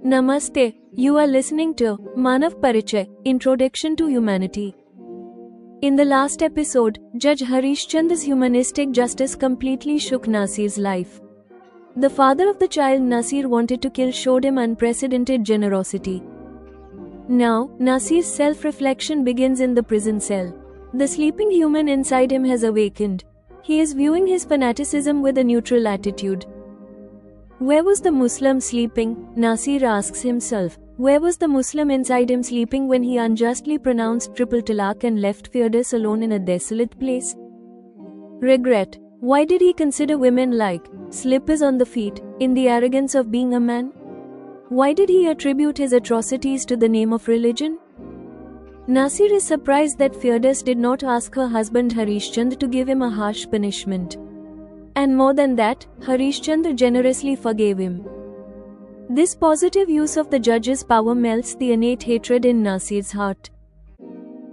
Namaste, you are listening to Manav Parichay, Introduction to Humanity. In the last episode, Judge Harishchandra's humanistic justice completely shook Nasir's life. The father of the child Nasir wanted to kill showed him unprecedented generosity. Now, Nasir's self-reflection begins in the prison cell. The sleeping human inside him has awakened. He is viewing his fanaticism with a neutral attitude. Where was the Muslim sleeping? Nasir asks himself. Where was the Muslim inside him sleeping when he unjustly pronounced triple talaq and left Firdaus alone in a desolate place? Regret. Why did he consider women like slippers on the feet, in the arrogance of being a man? Why did he attribute his atrocities to the name of religion? Nasir is surprised that Firdaus did not ask her husband Harishchandra to give him a harsh punishment. And more than that, Harishchandra generously forgave him. This positive use of the judge's power melts the innate hatred in Nasir's heart.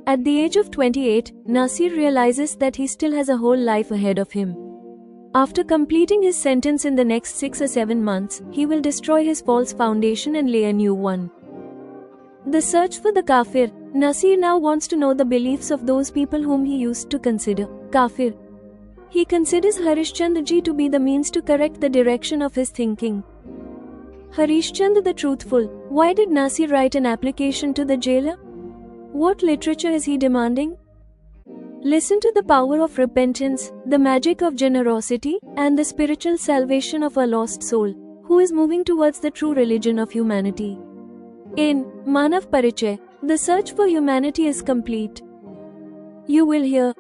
At the age of 28, Nasir realizes that he still has a whole life ahead of him. After completing his sentence in the next 6 or 7 months, he will destroy his false foundation and lay a new one. The search for the kafir. Nasir now wants to know the beliefs of those people whom he used to consider kafir. He considers Harishchandra to be the means to correct the direction of his thinking. Harishchandra the truthful. Why did Nasir write an application to the jailer? What literature is he demanding? Listen to the power of repentance, the magic of generosity, and the spiritual salvation of a lost soul, who is moving towards the true religion of humanity. In Manav Parichay, the search for humanity is complete. You will hear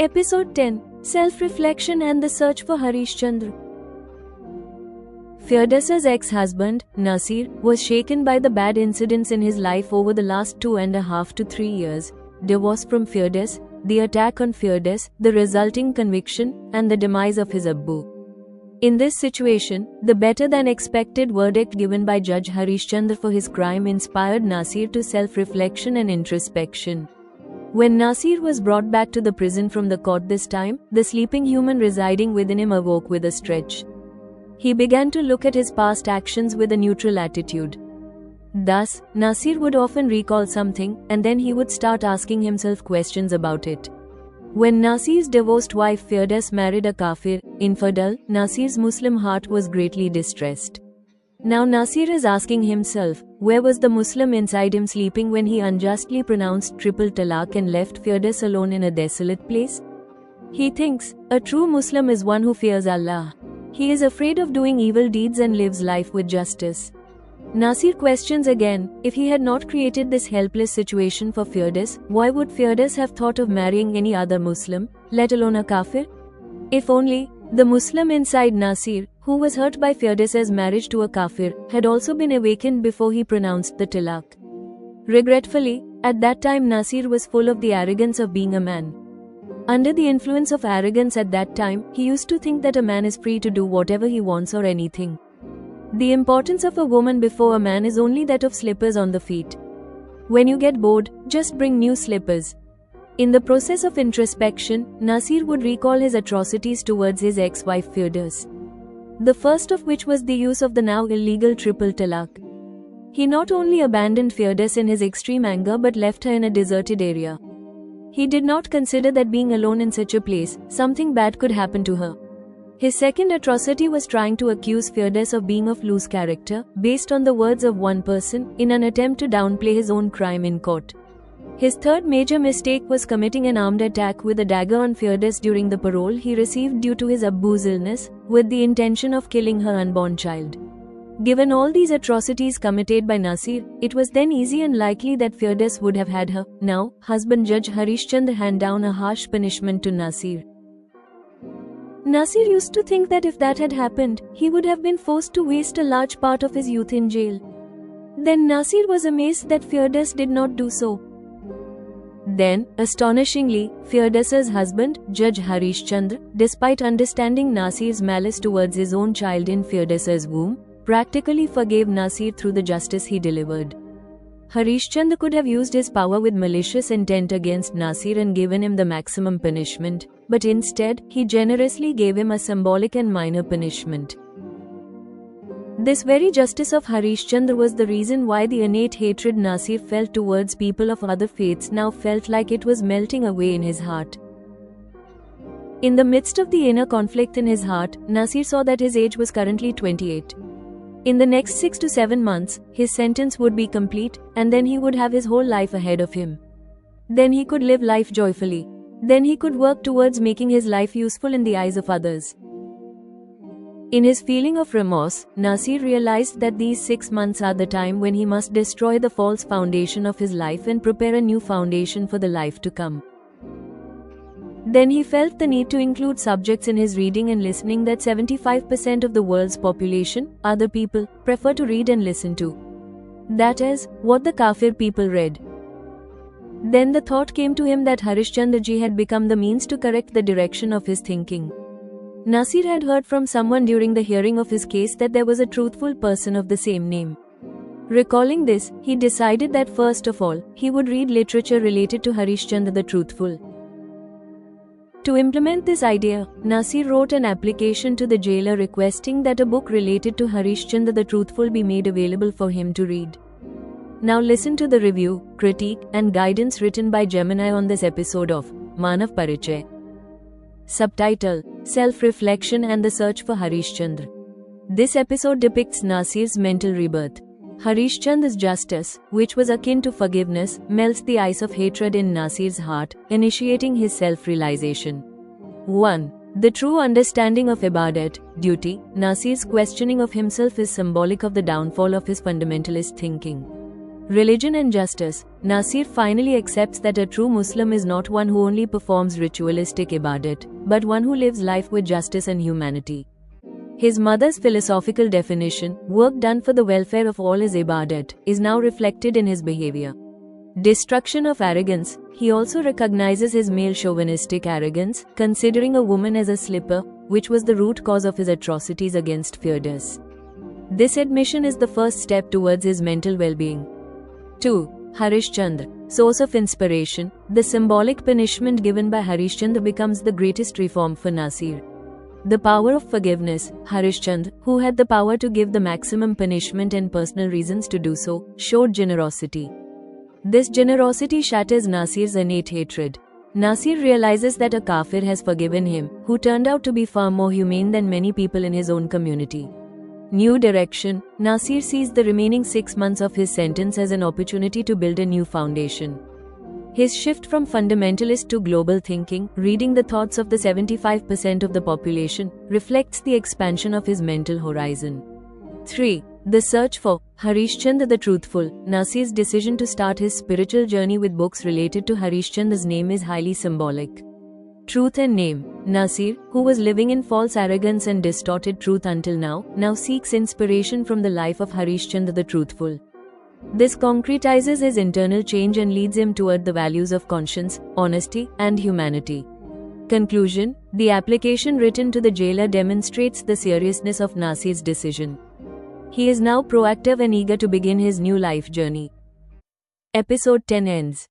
Episode 10, Self-Reflection and the Search for Harishchandra. Firdaus's ex-husband, Nasir, was shaken by the bad incidents in his life over the last 2.5 to 3 years. Divorce from Firdaus, the attack on Firdaus, the resulting conviction, and the demise of his Abbu. In this situation, the better-than-expected verdict given by Judge Harishchandra for his crime inspired Nasir to self-reflection and introspection. When Nasir was brought back to the prison from the court this time, the sleeping human residing within him awoke with a stretch. He began to look at his past actions with a neutral attitude. Thus, Nasir would often recall something, and then he would start asking himself questions about it. When Nasir's divorced wife Firdaus married a kafir, infidel, Nasir's Muslim heart was greatly distressed. Now Nasir is asking himself, where was the Muslim inside him sleeping when he unjustly pronounced triple talaq and left Firdaus alone in a desolate place? He thinks, a true Muslim is one who fears Allah. He is afraid of doing evil deeds and lives life with justice. Nasir questions again, if he had not created this helpless situation for Firdaus, why would Firdaus have thought of marrying any other Muslim, let alone a kafir? If only, the Muslim inside Nasir, who was hurt by Firdaus's marriage to a kafir, had also been awakened before he pronounced the talaq. Regretfully, at that time Nasir was full of the arrogance of being a man. Under the influence of arrogance at that time, he used to think that a man is free to do whatever he wants or anything. The importance of a woman before a man is only that of slippers on the feet. When you get bored, just bring new slippers. In the process of introspection, Nasir would recall his atrocities towards his ex-wife Firdaus. The first of which was the use of the now illegal triple talaq. He not only abandoned Firdaus in his extreme anger but left her in a deserted area. He did not consider that being alone in such a place, something bad could happen to her. His second atrocity was trying to accuse Firdaus of being of loose character, based on the words of one person, in an attempt to downplay his own crime in court. His third major mistake was committing an armed attack with a dagger on Firdaus during the parole he received due to his Abbu's illness, with the intention of killing her unborn child. Given all these atrocities committed by Nasir, it was then easy and likely that Firdaus would have had her, now, husband Judge Harishchandra hand down a harsh punishment to Nasir. Nasir used to think that if that had happened, he would have been forced to waste a large part of his youth in jail. Then Nasir was amazed that Firdaus did not do so. Then, astonishingly, Firdaus's husband, Judge Harishchandra, despite understanding Nasir's malice towards his own child in Firdaus's womb, practically forgave Nasir through the justice he delivered. Harishchandra could have used his power with malicious intent against Nasir and given him the maximum punishment, but instead, he generously gave him a symbolic and minor punishment. This very justice of Harishchandra was the reason why the innate hatred Nasir felt towards people of other faiths now felt like it was melting away in his heart. In the midst of the inner conflict in his heart, Nasir saw that his age was currently 28. In the next 6 to 7 months, his sentence would be complete, and then he would have his whole life ahead of him. Then he could live life joyfully. Then he could work towards making his life useful in the eyes of others. In his feeling of remorse, Nasir realized that these 6 months are the time when he must destroy the false foundation of his life and prepare a new foundation for the life to come. Then he felt the need to include subjects in his reading and listening that 75% of the world's population, other people, prefer to read and listen to. That is, what the Kafir people read. Then the thought came to him that Harishchandra ji had become the means to correct the direction of his thinking. Nasir had heard from someone during the hearing of his case that there was a truthful person of the same name. Recalling this, he decided that first of all, he would read literature related to Harishchandra the Truthful. To implement this idea, Nasir wrote an application to the jailer requesting that a book related to Harishchandra the Truthful be made available for him to read. Now listen to the review, critique, and guidance written by Gemini on this episode of Manav Parichay. Subtitle: Self-Reflection and the Search for Harishchandra. This episode depicts Nasir's mental rebirth. Harishchandra's justice, which was akin to forgiveness, melts the ice of hatred in Nasir's heart, initiating his self-realization. 1. The true understanding of ibadat, duty. Nasir's questioning of himself is symbolic of the downfall of his fundamentalist thinking. Religion and justice. Nasir finally accepts that a true Muslim is not one who only performs ritualistic ibadat, but one who lives life with justice and humanity. His mother's philosophical definition, work done for the welfare of all is ibadat, is now reflected in his behavior. Destruction of arrogance. He also recognizes his male chauvinistic arrogance, considering a woman as a slipper, which was the root cause of his atrocities against Firdaus. This admission is the first step towards his mental well-being. 2. Harishchandra, source of inspiration. The symbolic punishment given by Harishchandra becomes the greatest reform for Nasir. The power of forgiveness. Harishchandra, who had the power to give the maximum punishment and personal reasons to do so, showed generosity. This generosity shatters Nasir's innate hatred. Nasir realizes that a kafir has forgiven him, who turned out to be far more humane than many people in his own community. New direction. Nasir sees the remaining 6 months of his sentence as an opportunity to build a new foundation. His shift from fundamentalist to global thinking, reading the thoughts of the 75% of the population, reflects the expansion of his mental horizon. 3. The search for Harishchandra the Truthful. Nasir's decision to start his spiritual journey with books related to Harishchandra's name is highly symbolic. Truth and name. Nasir, who was living in false arrogance and distorted truth until now seeks inspiration from the life of Harishchandra the Truthful. This concretizes his internal change and leads him toward the values of conscience, honesty, and humanity. Conclusion. The application written to the jailer demonstrates the seriousness of Nasir's decision. He is now proactive and eager to begin his new life journey. Episode 10 ends.